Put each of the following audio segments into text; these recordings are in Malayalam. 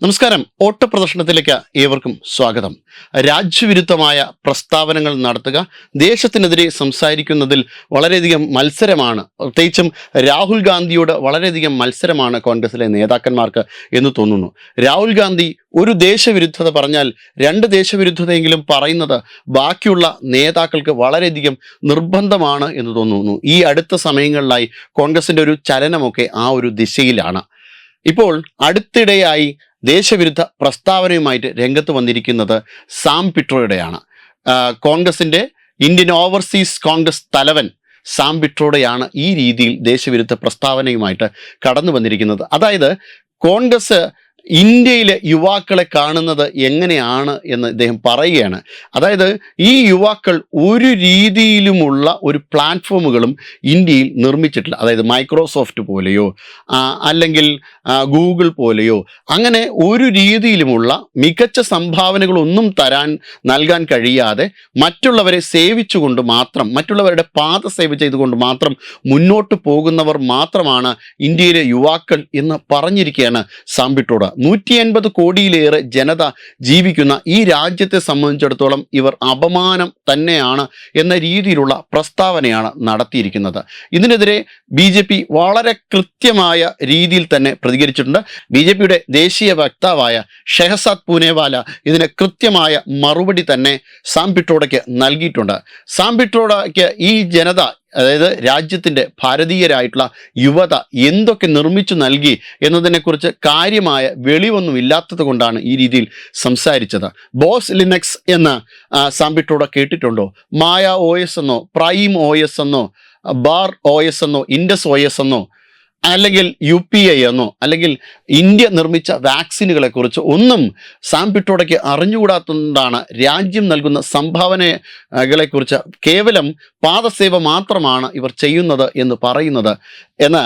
നമസ്കാരം. ഓട്ടപ്രദർശനത്തിലേക്ക് ഏവർക്കും സ്വാഗതം. രാജ്യവിരുദ്ധമായ പ്രസ്താവനകൾ നടത്തുക, ദേശത്തിനെതിരെ സംസാരിക്കുന്നതിൽ വളരെയധികം മത്സരമാണ്. പ്രത്യേകിച്ചും രാഹുൽ ഗാന്ധിയോട് വളരെയധികം മത്സരമാണ് കോൺഗ്രസിലെ നേതാക്കന്മാർക്ക് എന്ന് തോന്നുന്നു. രാഹുൽ ഗാന്ധി ഒരു ദേശവിരുദ്ധത പറഞ്ഞാൽ രണ്ട് ദേശവിരുദ്ധതയെങ്കിലും പറയുന്നത് ബാക്കിയുള്ള നേതാക്കൾക്ക് വളരെയധികം നിർബന്ധമാണ് എന്ന് തോന്നുന്നു. ഈ അടുത്ത സമയങ്ങളിലായി കോൺഗ്രസിൻ്റെ ഒരു ചലനമൊക്കെ ആ ഒരു ദിശയിലാണ്. ഇപ്പോൾ അടുത്തിടെയായി ദേശവിരുദ്ധ പ്രസ്താവനയുമായിട്ട് രംഗത്ത് വന്നിരിക്കുന്നത് സാം പിട്രോയുടെയാണ്. കോൺഗ്രസിൻ്റെ ഇന്ത്യൻ ഓവർസീസ് കോൺഗ്രസ് തലവൻ സാം പിട്രോയുടെയാണ് ഈ രീതിയിൽ ദേശവിരുദ്ധ പ്രസ്താവനയുമായിട്ട് കടന്നു വന്നിരിക്കുന്നത്. അതായത് കോൺഗ്രസ് ഇന്ത്യയിലെ യുവാക്കളെ കാണുന്നത് എങ്ങനെയാണ് എന്ന് ഇദ്ദേഹം പറയുകയാണ്. അതായത് ഈ യുവാക്കൾ ഒരു രീതിയിലുമുള്ള ഒരു പ്ലാറ്റ്ഫോമുകളും ഇന്ത്യയിൽ നിർമ്മിച്ചിട്ടില്ല. അതായത് മൈക്രോസോഫ്റ്റ് പോലെയോ അല്ലെങ്കിൽ ഗൂഗിൾ പോലെയോ അങ്ങനെ ഒരു രീതിയിലുമുള്ള മികച്ച സംഭാവനകളൊന്നും നൽകാൻ കഴിയാതെ മറ്റുള്ളവരെ സേവിച്ചുകൊണ്ട് മാത്രം, മറ്റുള്ളവരുടെ പാത സേവ ചെയ്തുകൊണ്ട് മാത്രം മുന്നോട്ട് പോകുന്നവർ മാത്രമാണ് ഇന്ത്യയിലെ യുവാക്കൾ എന്ന് പറഞ്ഞിരിക്കുകയാണ് സാം പിട്രോഡ. 180 കോടിയിലേറെ ജനത ജീവിക്കുന്ന ഈ രാജ്യത്തെ സംബന്ധിച്ചിടത്തോളം ഇവർ അപമാനം തന്നെയാണ് എന്ന രീതിയിലുള്ള പ്രസ്താവനയാണ് നടത്തിയിരിക്കുന്നത്. ഇതിനെതിരെ BJP വളരെ കൃത്യമായ രീതിയിൽ തന്നെ പ്രതികരിച്ചിട്ടുണ്ട്. BJPയുടെ ദേശീയ വക്താവായ ഷെഹസാദ് പൂനെവാല ഇതിന് കൃത്യമായ മറുപടി തന്നെ സാം പിട്രോഡയ്ക്ക് നൽകിയിട്ടുണ്ട്. സാം പിട്രോഡയ്ക്ക് ഈ ജനത, അതായത് രാജ്യത്തിൻ്റെ ഭാരതീയരായിട്ടുള്ള യുവത എന്തൊക്കെ നിർമ്മിച്ചു നൽകി എന്നതിനെക്കുറിച്ച് കാര്യമായ വെളിവൊന്നും ഇല്ലാത്തത് കൊണ്ടാണ് ഈ രീതിയിൽ സംസാരിച്ചത്. ബോസ് ലിനക്സ് എന്ന് സാം പിട്രോഡ കേട്ടിട്ടുണ്ടോ? മായ OS എന്നോ പ്രൈം OS എന്നോ ബാർ OS എന്നോ ഇൻഡസ് OS എന്നോ അല്ലെങ്കിൽ UPI എന്നോ അല്ലെങ്കിൽ ഇന്ത്യ നിർമ്മിച്ച വാക്സിനുകളെക്കുറിച്ച് ഒന്നും സാം പിട്രോഡയ്ക്ക് അറിഞ്ഞുകൂടാത്തതുകൊണ്ടാണ് രാജ്യം നൽകുന്ന സംഭാവനകളെക്കുറിച്ച് കേവലം പാദസേവ മാത്രമാണ് ഇവർ ചെയ്യുന്നത് എന്ന് പറയുന്നത് എന്ന്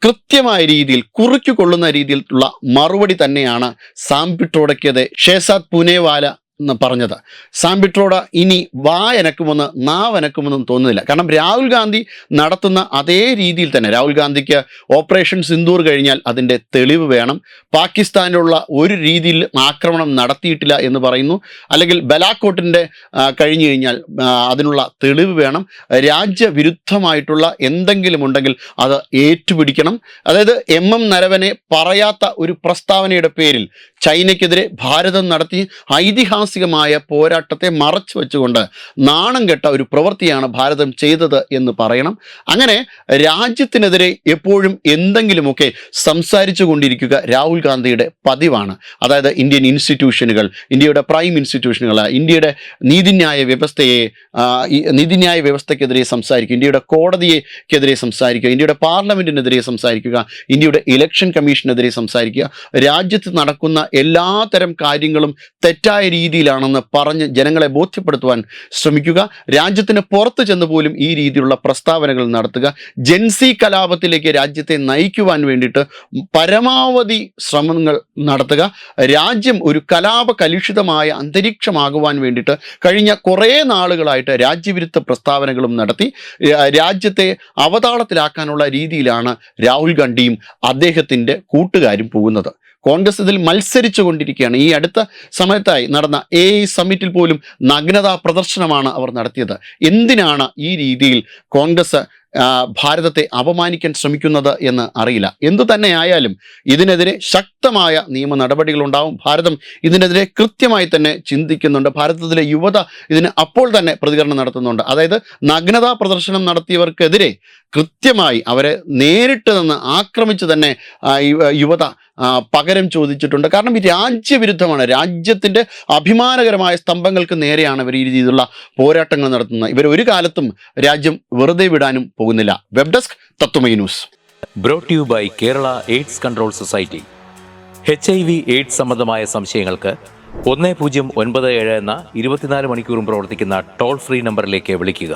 കൃത്യമായ രീതിയിൽ കുറിക്കുകൊള്ളുന്ന രീതിയിലുള്ള മറുപടി തന്നെയാണ് സാം പിട്രോഡയ്ക്കത് ഷെഹസാദ് പൂനെവാല പറഞ്ഞത്. സാം പിട്രോഡ ഇനി വായനക്കുമെന്ന് നാവനക്കുമെന്നും തോന്നുന്നില്ല. കാരണം രാഹുൽ ഗാന്ധി നടത്തുന്ന അതേ രീതിയിൽ തന്നെ രാഹുൽ ഗാന്ധിക്ക് ഓപ്പറേഷൻ സിന്ദൂർ കഴിഞ്ഞാൽ അതിൻ്റെ തെളിവ് വേണം. പാകിസ്ഥാനിലുള്ള ഒരു രീതിയിൽ ആക്രമണം നടത്തിയിട്ടില്ല എന്ന് പറയുന്നു. അല്ലെങ്കിൽ ബലാക്കോട്ടിൻ്റെ കഴിഞ്ഞു കഴിഞ്ഞാൽ അതിനുള്ള തെളിവ് വേണം. രാജ്യവിരുദ്ധമായിട്ടുള്ള എന്തെങ്കിലും ഉണ്ടെങ്കിൽ അത് ഏറ്റുപിടിക്കണം. അതായത് നരവനെ പറയാത്ത ഒരു പ്രസ്താവനയുടെ പേരിൽ ചൈനയ്ക്കെതിരെ ഭാരതം നടത്തി ഐതിഹാസികമായ പോരാട്ടത്തെ മറച്ചു വെച്ചുകൊണ്ട് നാണം കെട്ട ഒരു പ്രവൃത്തിയാണ് ഭാരതം ചെയ്തത് എന്ന് പറയണം. അങ്ങനെ രാജ്യത്തിനെതിരെ എപ്പോഴും എന്തെങ്കിലുമൊക്കെ സംസാരിച്ചു കൊണ്ടിരിക്കുക രാഹുൽ ഗാന്ധിയുടെ പതിവാണ്. അതായത് ഇന്ത്യൻ ഇൻസ്റ്റിറ്റ്യൂഷനുകൾ, ഇന്ത്യയുടെ പ്രൈം ഇൻസ്റ്റിറ്റ്യൂഷനുകൾ, ഇന്ത്യയുടെ നീതിന്യായ വ്യവസ്ഥയ്ക്കെതിരെ സംസാരിക്കുക, ഇന്ത്യയുടെ കോടതിയെക്കെതിരെ സംസാരിക്കുക, ഇന്ത്യയുടെ പാർലമെൻറ്റിനെതിരെ സംസാരിക്കുക, ഇന്ത്യയുടെ ഇലക്ഷൻ കമ്മീഷനെതിരെ സംസാരിക്കുക. രാജ്യത്ത് നടക്കുന്ന എല്ലാത്തരം കാര്യങ്ങളും തെറ്റായ രീതിയിലാണെന്ന് പറഞ്ഞ് ജനങ്ങളെ ബോധ്യപ്പെടുത്തുവാൻ ശ്രമിക്കുക. രാജ്യത്തിന് പുറത്ത് ചെന്ന് പോലും ഈ രീതിയിലുള്ള പ്രസ്താവനകൾ നടത്തുക. ജെൻസി കലാപത്തിലേക്ക് രാജ്യത്തെ നയിക്കുവാൻ വേണ്ടിയിട്ട് പരമാവധി ശ്രമങ്ങൾ നടത്തുക. രാജ്യം ഒരു കലാപ കലുഷിതമായ അന്തരീക്ഷമാകുവാൻ വേണ്ടിയിട്ട് കഴിഞ്ഞ കുറേ നാളുകളായിട്ട് രാജ്യവിരുദ്ധ പ്രസ്താവനകളും നടത്തി രാജ്യത്തെ അവതാളത്തിലാക്കാനുള്ള രീതിയിലാണ് രാഹുൽ ഗാന്ധിയും അദ്ദേഹത്തിൻ്റെ കൂട്ടുകാരും പോകുന്നത്. കോൺഗ്രസ് ഇതിൽ മത്സരിച്ചു കൊണ്ടിരിക്കുകയാണ്. ഈ അടുത്ത സമയത്തായി നടന്ന AI സമ്മിറ്റിൽ പോലും നഗ്നതാ പ്രദർശനമാണ് അവർ നടത്തിയത്. എന്തിനാണ് ഈ രീതിയിൽ കോൺഗ്രസ് ഭാരതത്തെ അപമാനിക്കാൻ ശ്രമിക്കുന്നത് എന്ന് അറിയില്ല. എന്തു തന്നെയായാലും ഇതിനെതിരെ ശക്തമായ നിയമ നടപടികളുണ്ടാവും. ഭാരതം ഇതിനെതിരെ കൃത്യമായി തന്നെ ചിന്തിക്കുന്നുണ്ട്. ഭാരതത്തിലെ യുവത ഇതിന് അപ്പോൾ തന്നെ പ്രതികരണം നടത്തുന്നുണ്ട്. അതായത് നഗ്നതാ പ്രദർശനം നടത്തിയവർക്കെതിരെ കൃത്യമായി അവരെ നേരിട്ട് നിന്ന് ആക്രമിച്ച് തന്നെ യുവത പകരം ചോദിച്ചിട്ടുണ്ട്. കാരണം ഈ രാജ്യവിരുദ്ധമാണ്. രാജ്യത്തിൻ്റെ അഭിമാനകരമായ സ്തംഭങ്ങൾക്ക് നേരെയാണ് ഇവർ ഈ രീതിയിലുള്ള പോരാട്ടങ്ങൾ നടത്തുന്നത്. ഇവർ ഒരു കാലത്തും രാജ്യം വെറുതെ വിടാനും പോകുന്നില്ല. Web desk Tatwamayi news. Brought you by Kerala AIDS control society. HIV AIDS സംബന്ധമായ സംശയങ്ങൾക്ക് 1097 എന്ന 24 മണിക്കൂറും പ്രവർത്തിക്കുന്ന ടോൾ ഫ്രീ നമ്പറിലേക്ക് വിളിക്കുക.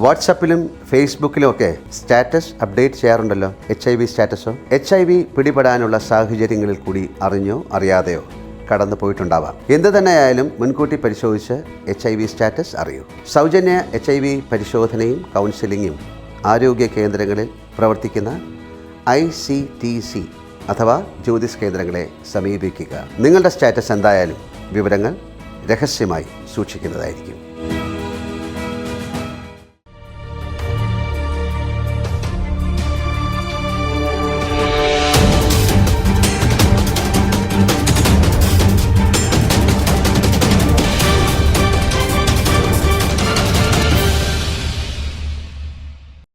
വാട്സാപ്പിലും ഫേസ്ബുക്കിലും ഒക്കെ സ്റ്റാറ്റസ് അപ്ഡേറ്റ് ചെയ്യാറുണ്ടല്ലോ. HIV സ്റ്റാറ്റസോ HIV പിടിപെടാനുള്ള സാഹചര്യങ്ങളിൽ കൂടി അറിഞ്ഞോ അറിയാതെയോ കടന്നു പോയിട്ടുണ്ടാവാം. എന്തു തന്നെയായാലും മുൻകൂട്ടി പരിശോധിച്ച് HIV സ്റ്റാറ്റസ് അറിയൂ. സൗജന്യ HIV പരിശോധനയും കൗൺസിലിങ്ങും ആരോഗ്യ കേന്ദ്രങ്ങളിൽ പ്രവർത്തിക്കുന്ന ICTC അഥവാ ജ്യോതിഷ് കേന്ദ്രങ്ങളെ സമീപിക്കുക. നിങ്ങളുടെ സ്റ്റാറ്റസ് എന്തായാലും വിവരങ്ങൾ രഹസ്യമായി സൂക്ഷിക്കുന്നതായിരിക്കും.